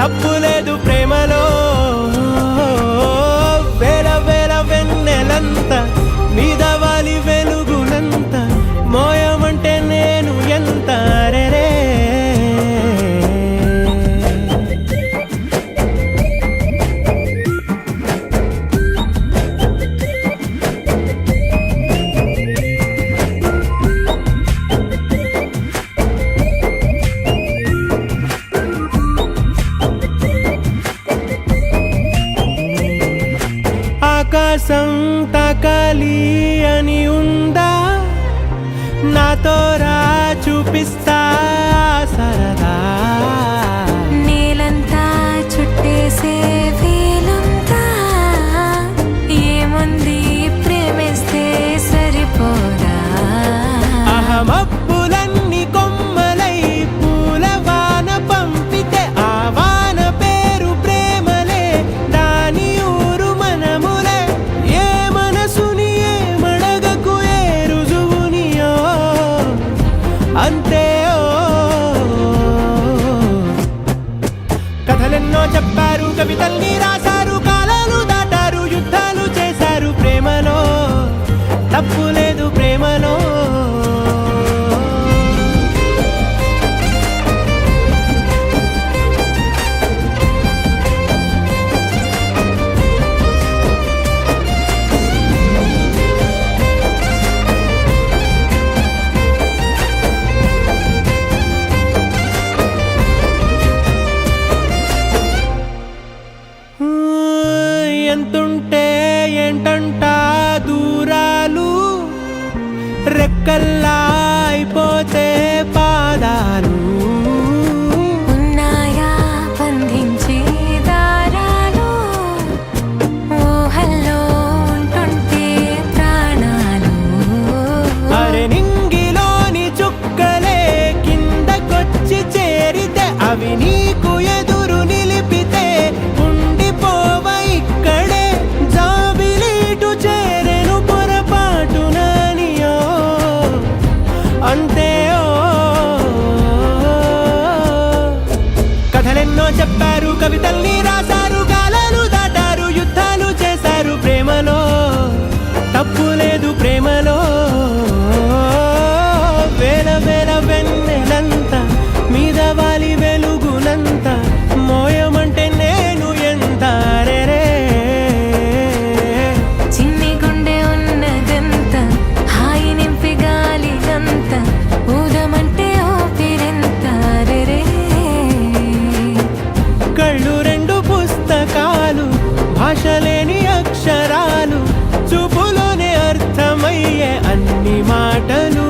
తప్పు లేదు ప్రేమలో. వేల వేల వెన్నెలంత మీద వాలి వెలుగునంత మోయమంటే నేను ఎంత రే. ఆకాశం తాకాలి అని ఉందా, నాతో రా చూపిస్తా సరదా. నేలంతా చుట్టేసే వేలంతా ఏముంది ప్రేమిస్తే సరిపోదా. అహమప్పులన్నీ కొమ్మలై పూలవాన పంపితే ఆ వాన పేరు ప్రేమలే, దాని ఊరు మనములే. ఏ మనసుని ఏ మడగకు ఏ రుజువునియో అంతే. కథలెన్నో చెప్పారు, కవితల్ని రాశారు, కాలాలు దాటారు, యుద్ధాలు చేశారు ప్రేమలో. తప్పు లేదు ప్రేమలో. ఎంతుంటే ఏంటంట దూరాలు, రెక్కల్లా అయిపోతే పాదాలు. ఉన్నాయా బంధించే దారాలు, ఊహల్లో ఉంటుంటే ప్రాణాలు. అరే నింగిలోని చుక్కలే కిందకొచ్చి చేరితే అవి నీకు ఎదురు నిలిపితే ఉండిపోవ ఇక్కడే. జాబిలీటు చేరెను పొరపాటుననియో అంతే. కథలెన్నో చెప్పారు, కవితల్ని రాశారు, కాలాలు దాటారు, యుద్ధాలు చేశారు ప్రేమలో. తప్పు లేదు ప్రేమలో. వేల వేల వెన్నెలంత మీద వాలి వెలుగునంత మోయమంటే నేను ఎంత రే. చిన్ని గుండె ఉన్నదంత హాయి నింపి గాలినంత ఊదమంటే ఊపిరెంత రే. కళ్ళు రెండు పుస్తకాలు, భాష లేని అక్షరాలు, చూపులోనే అర్థమయ్యే అన్ని మాటలు.